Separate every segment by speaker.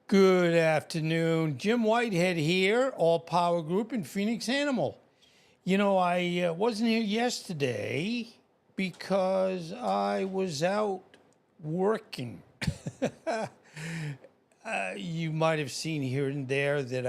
Speaker 1: Good afternoon. Jim Whitehead here, All Power Group in Phoenix Animal. You know, I wasn't here yesterday because I was out working. You might have seen here and there that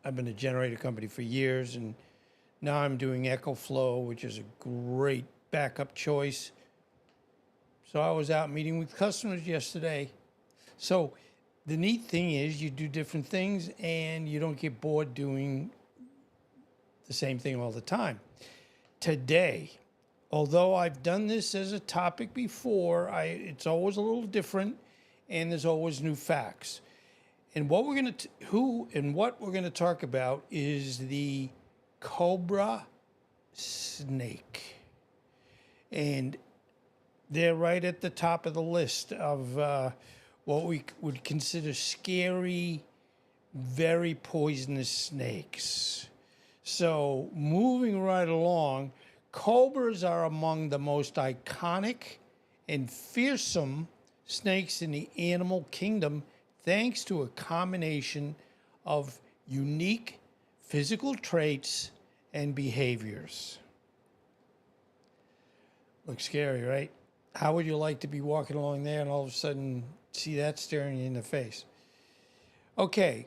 Speaker 1: I've been a generator company for years, and now I'm doing EcoFlow, which is a great backup choice. So I was out meeting with customers yesterday. So the neat thing is you do different things and you don't get bored doing the same thing all the time. Today, although I've done this as a topic before, it's always a little different and there's always new facts. And what we're going to talk about is the Cobra snake. And they're right at the top of the list of what we would consider scary, very poisonous snakes. So moving right along, cobras are among the most iconic and fearsome snakes in the animal kingdom, thanks to a combination of unique physical traits and behaviors. Looks scary, right? How would you like to be walking along there and all of a sudden see that staring you in the face? Okay,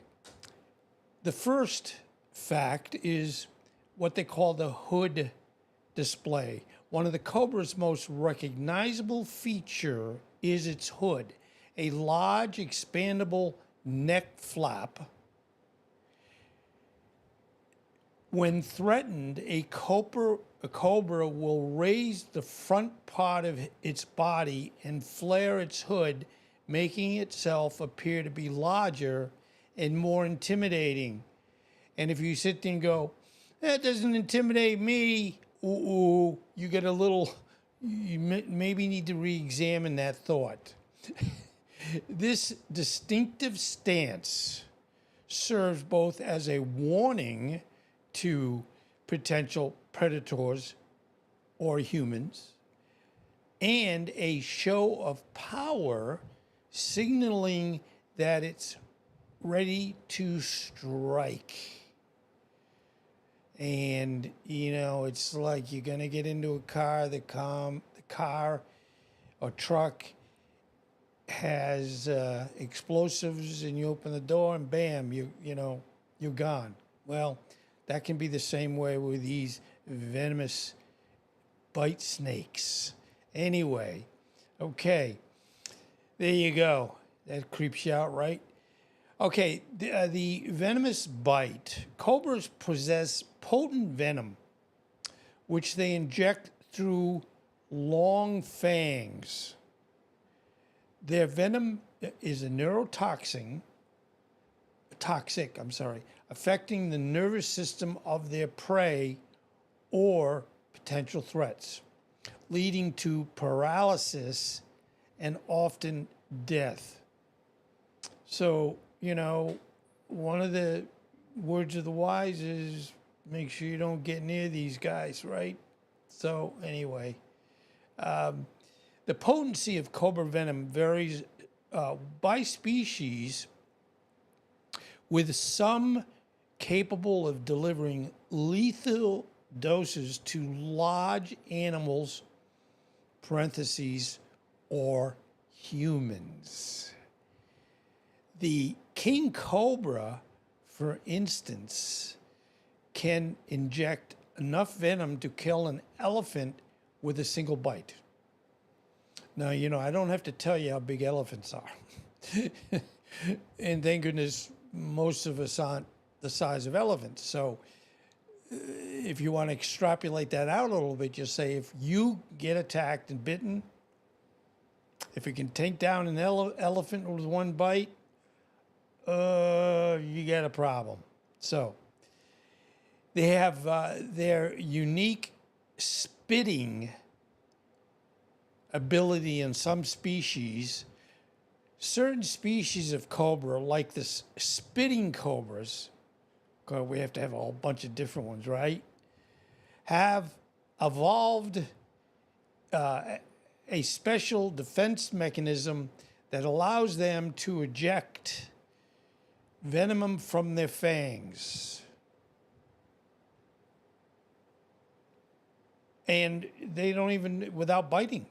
Speaker 1: the first fact is what they call the hood display. One of the cobra's most recognizable feature is its hood, a large expandable neck flap. When threatened, a cobra will raise the front part of its body and flare its hood, making itself appear to be larger and more intimidating. And if you sit there and go, that doesn't intimidate me, you get a little, you maybe need to re-examine that thought. This distinctive stance serves both as a warning to potential predators or humans and a show of power, signaling that it's ready to strike. And, you know, it's like you're going to get into a car, the car or truck has explosives, and you open the door and bam, you're gone. Well, that can be the same way with these venomous bite snakes. Anyway, okay, there you go. That creeps you out, right? Okay, the venomous bite. Cobras possess potent venom, which they inject through long fangs. Their venom is a neurotoxic, affecting the nervous system of their prey or potential threats, leading to paralysis and often death. So, you know, one of the words of the wise is make sure you don't get near these guys, right? So anyway, the potency of cobra venom varies by species, with some capable of delivering lethal doses to large animals, parentheses, or humans. The king cobra, for instance, can inject enough venom to kill an elephant with a single bite. Now, you know, I don't have to tell you how big elephants are. And thank goodness most of us aren't the size of elephants. So if you want to extrapolate that out a little bit, just say if you get attacked and bitten, if you can take down an elephant with one bite, you got a problem. So they have their unique spitting ability in some species. Certain species of cobra, like the spitting cobras, because we have to have a whole bunch of different ones, right, have evolved a special defense mechanism that allows them to eject venom from their fangs. And they don't even, without biting.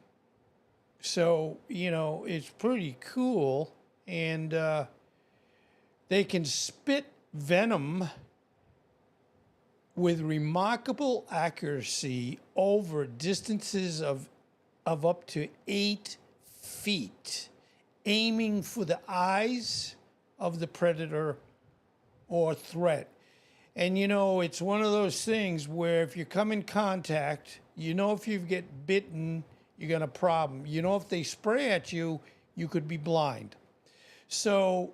Speaker 1: So, it's pretty cool. And they can spit venom with remarkable accuracy over distances of up to 8 feet, aiming for the eyes of the predator or threat. And it's one of those things where if you come in contact, if you get bitten, you got a problem. If they spray at you, you could be blind. So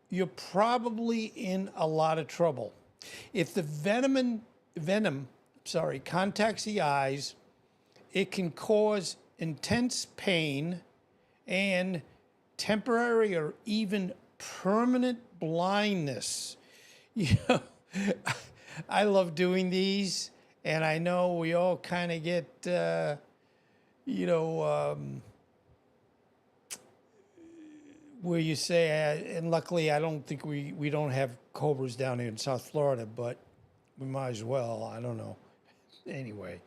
Speaker 1: you're probably in a lot of trouble. If the venom contacts the eyes, it can cause intense pain and temporary or even permanent blindness. I love doing these, and I know we all kind of get, where you say, and luckily I don't think we don't have cobras down here in South Florida, but we might as well. I don't know. Anyway,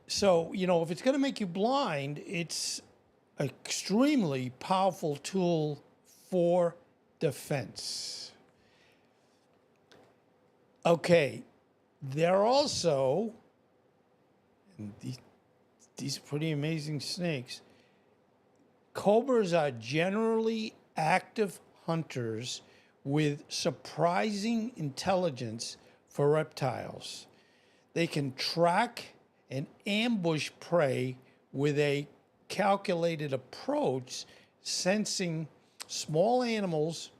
Speaker 1: so if it's going to make you blind, it's an extremely powerful tool for defense. Okay, they're also, and these are pretty amazing snakes. Cobras are generally active hunters with surprising intelligence for reptiles. They can track and ambush prey with a calculated approach, sensing small animals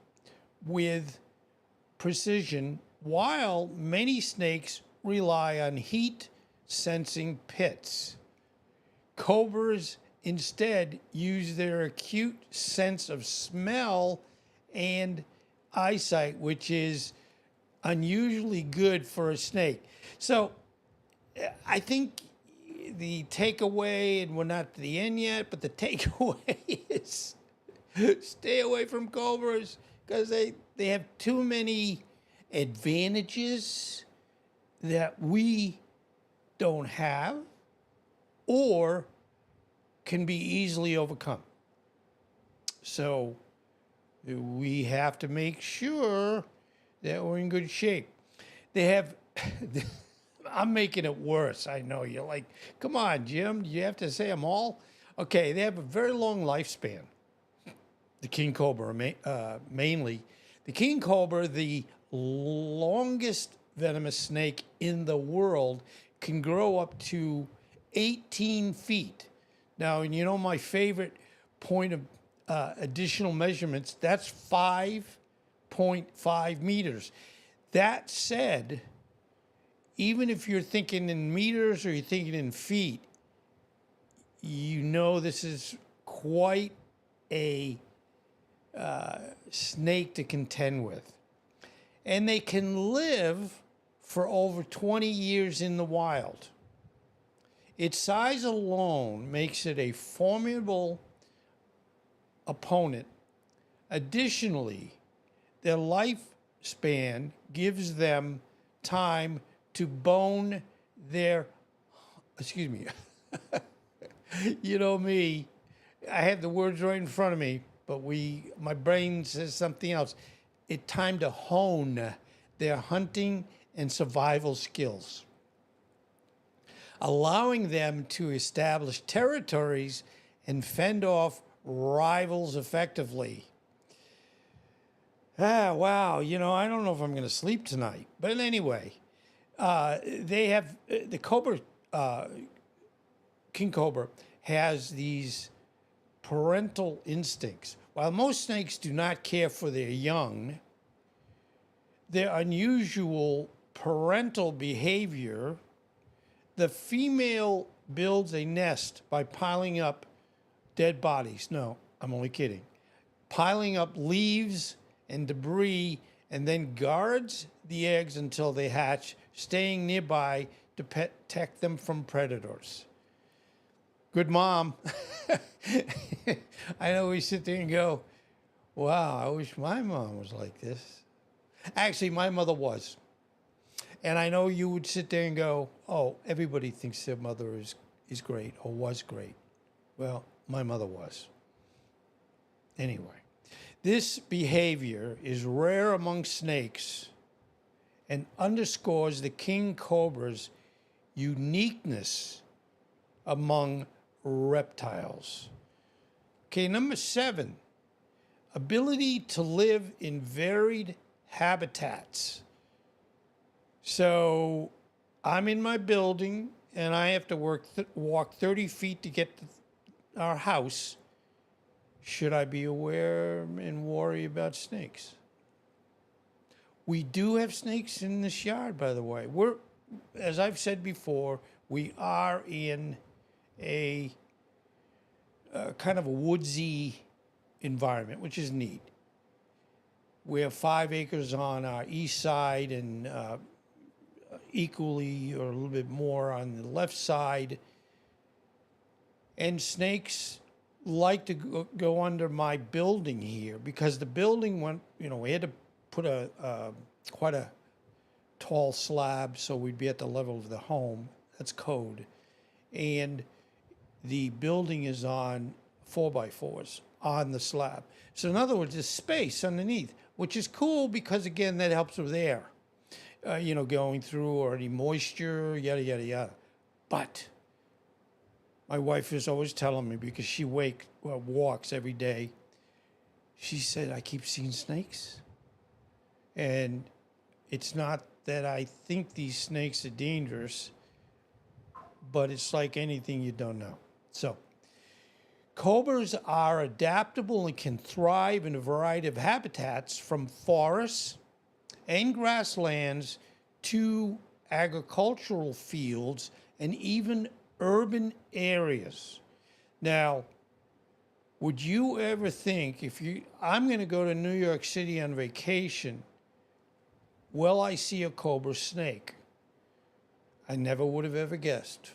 Speaker 1: with precision, while many snakes rely on heat-sensing pits. Cobras instead use their acute sense of smell and eyesight, which is unusually good for a snake. So I think the takeaway, and we're not at the end yet, but the takeaway is stay away from cobras because they have too many advantages that we don't have or can be easily overcome. So we have to make sure that we're in good shape. They have, I'm making it worse. I know you're like, come on, Jim, you have to say them all? Okay, they have a very long lifespan. The king cobra, mainly. The king cobra, the longest venomous snake in the world, can grow up to 18 feet. Now, and my favorite point of additional measurements, that's 5.5 meters. That said, even if you're thinking in meters or you're thinking in feet, this is quite a snake to contend with. And they can live for over 20 years in the wild. Its size alone makes it a formidable opponent. Additionally, their lifespan gives them time to bone their, me, me, I have the words right in front of me, but my brain says something else. It's time to hone their hunting and survival skills, allowing them to establish territories and fend off rivals effectively. Wow, I don't know if I'm going to sleep tonight. But anyway, they have, the cobra, king cobra, has these parental instincts. While most snakes do not care for their young, their unusual parental behavior, the female builds a nest by piling up dead bodies. No, I'm only kidding. Piling up leaves and debris, and then guards the eggs until they hatch, staying nearby to protect them from predators. Good mom. I know we sit there and go, wow, I wish my mom was like this. Actually, my mother was. And I know you would sit there and go, oh, everybody thinks their mother is great or was great. Well, my mother was. Anyway, this behavior is rare among snakes and underscores the king cobra's uniqueness among reptiles. Okay, number 7, ability to live in varied habitats. So I'm in my building and I have to walk 30 feet to get to our house. Should I be aware and worry about snakes? We do have snakes in this yard, by the way. As I've said before, we are in a kind of a woodsy environment, which is neat. We have 5 acres on our east side and equally or a little bit more on the left side. And snakes like to go under my building here because the building went, we had to put quite a tall slab so we'd be at the level of the home. That's code. And the building is on 4x4s on the slab. So in other words, there's space underneath, which is cool because, again, that helps with air, going through or any moisture, yada, yada, yada. But my wife is always telling me, because she walks every day, she said, I keep seeing snakes. And it's not that I think these snakes are dangerous, but it's like anything you don't know. So, cobras are adaptable and can thrive in a variety of habitats, from forests and grasslands to agricultural fields and even urban areas. Now, would you ever think, I'm going to go to New York City on vacation, will I see a cobra snake? I never would have ever guessed.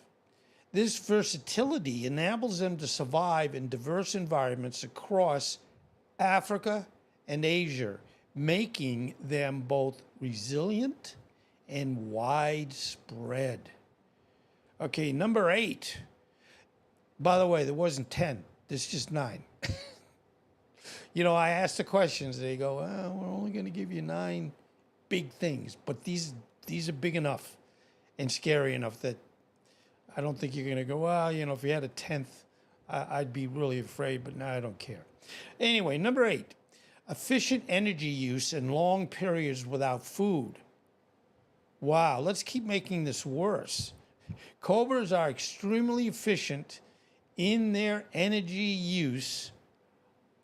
Speaker 1: This versatility enables them to survive in diverse environments across Africa and Asia, making them both resilient and widespread. Okay, number 8. By the way, there wasn't 10. There's just 9. I asked the questions. They go, we're only going to give you 9 big things. But these are big enough and scary enough that I don't think you're going to go, well, if you had a 10th, I'd be really afraid. But no, I don't care. Anyway, number 8. Efficient energy use and long periods without food. Wow, let's keep making this worse. Cobras are extremely efficient in their energy use,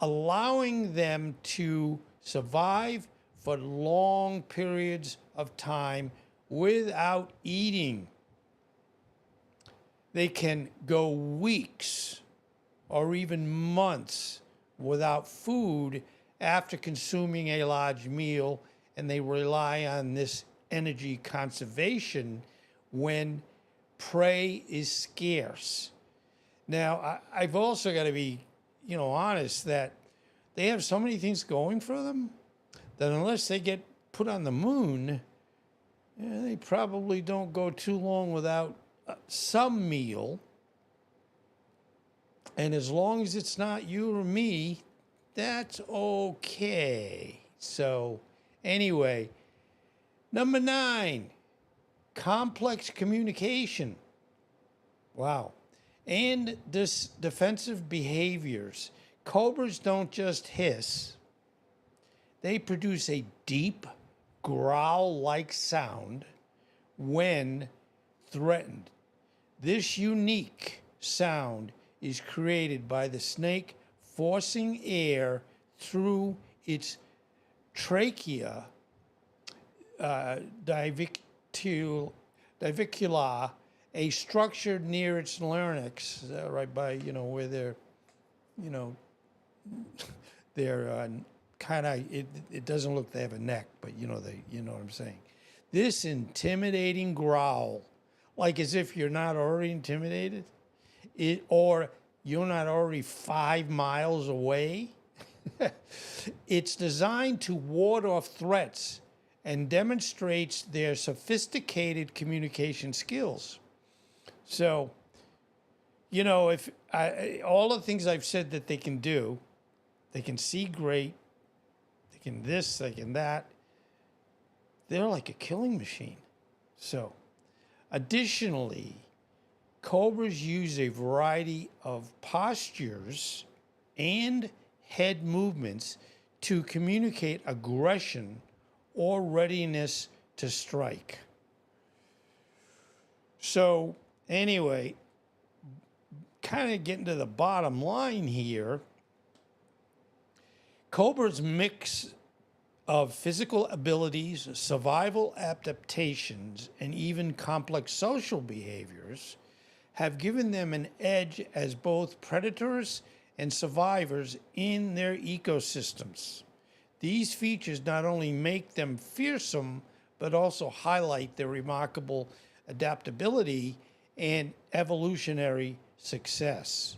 Speaker 1: allowing them to survive for long periods of time without eating. They can go weeks or even months without food after consuming a large meal, and they rely on this energy conservation when prey is scarce. Now, I've also got to be, honest that they have so many things going for them that unless they get put on the moon, they probably don't go too long without some meal. And as long as it's not you or me, that's okay. So, anyway, number 9. Complex communication. Wow. And this defensive behaviors. Cobras don't just hiss. They produce a deep, growl-like sound when threatened. This unique sound is created by the snake forcing air through its trachea, divicula, a structure near its larynx, right by, where they're kind of, it doesn't look, they have a neck, but you know what I'm saying. This intimidating growl, like as if you're not already intimidated, or you're not already 5 miles away. It's designed to ward off threats and demonstrates their sophisticated communication skills. So, if all the things I've said that they can do, they can see great, they can this, they can that. They're like a killing machine. So, additionally, cobras use a variety of postures and head movements to communicate aggression or readiness to strike. So, anyway, kind of getting to the bottom line here, cobras mix of physical abilities, survival adaptations, and even complex social behaviors have given them an edge as both predators and survivors in their ecosystems. These features not only make them fearsome, but also highlight their remarkable adaptability and evolutionary success.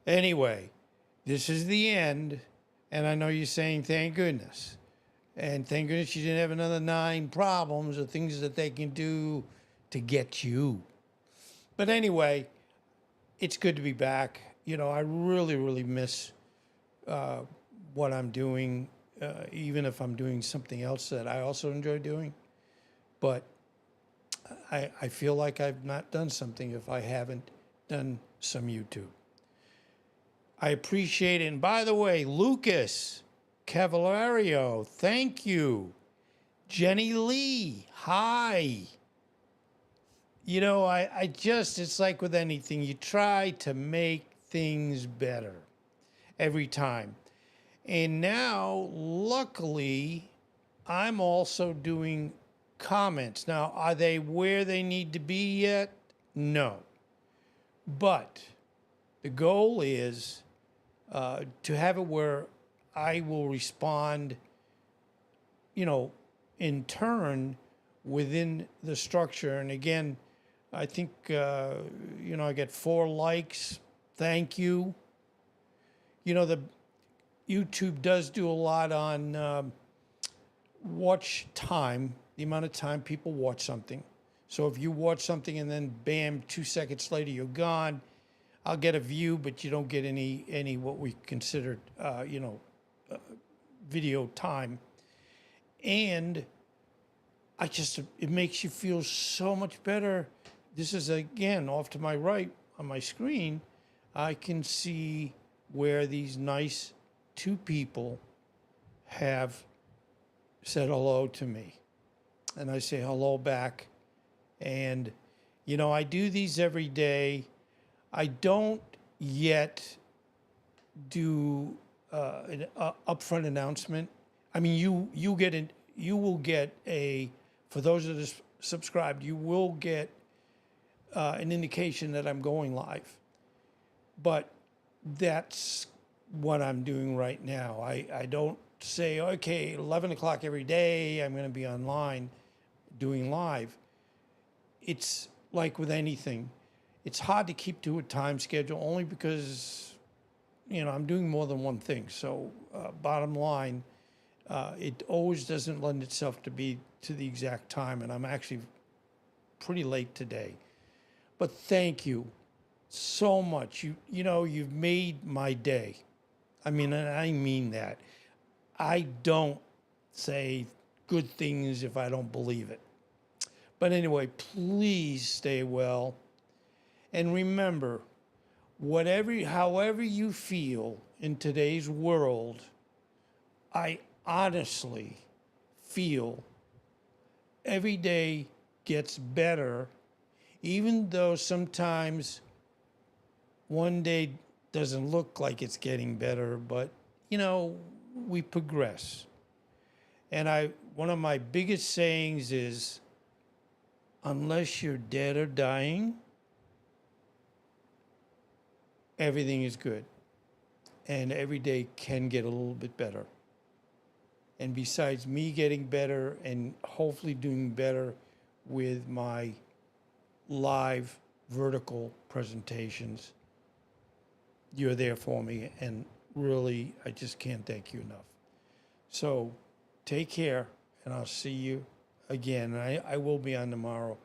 Speaker 1: Anyway, this is the end, and I know you're saying thank goodness. And thank goodness you didn't have another 9 problems or things that they can do to get you. But anyway, it's good to be back. I really, really miss what I'm doing, even if I'm doing something else that I also enjoy doing. But I feel like I've not done something if I haven't done some YouTube. I appreciate it. And by the way, Lucas Cavalario, thank you. Jenny Lee, hi. It's like with anything, you try to make things better every time. And now, luckily, I'm also doing comments. Now, are they where they need to be yet? No. But the goal is to have it where I will respond, in turn within the structure. And again, I think, I get 4 likes. Thank you. The YouTube does do a lot on watch time, the amount of time people watch something. So if you watch something and then bam, 2 seconds later you're gone, I'll get a view, but you don't get any what we consider, video time. And it makes you feel so much better. This is, again, off to my right on my screen. I can see where these nice 2 people have said hello to me. And I say hello back. And, I do these every day. I don't yet do an upfront announcement. I mean, you will get for those that are subscribed, you will get an indication that I'm going live. But that's what I'm doing right now. I don't say, okay, 11 o'clock every day, I'm going to be online doing live. It's like with anything. It's hard to keep to a time schedule only because, I'm doing more than one thing. So bottom line, it always doesn't lend itself to the exact time. And I'm actually pretty late today. But thank you so much. You've made my day. I mean, and I mean that. I don't say good things if I don't believe it. But anyway, please stay well. And remember, however you feel in today's world, I honestly feel every day gets better, even though sometimes one day doesn't look like it's getting better, but, we progress. And one of my biggest sayings is, unless you're dead or dying, everything is good. And every day can get a little bit better. And besides me getting better and hopefully doing better with my live vertical presentations. You're there for me, and really, I just can't thank you enough. So take care, and I'll see you again. I will be on tomorrow,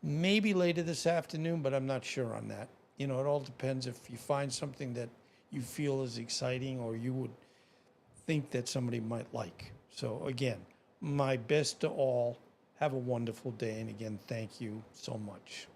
Speaker 1: maybe later this afternoon, but I'm not sure on that. You know, it all depends if you find something that you feel is exciting or you would think that somebody might like. So again, my best to all. Have a wonderful day, and again, thank you so much.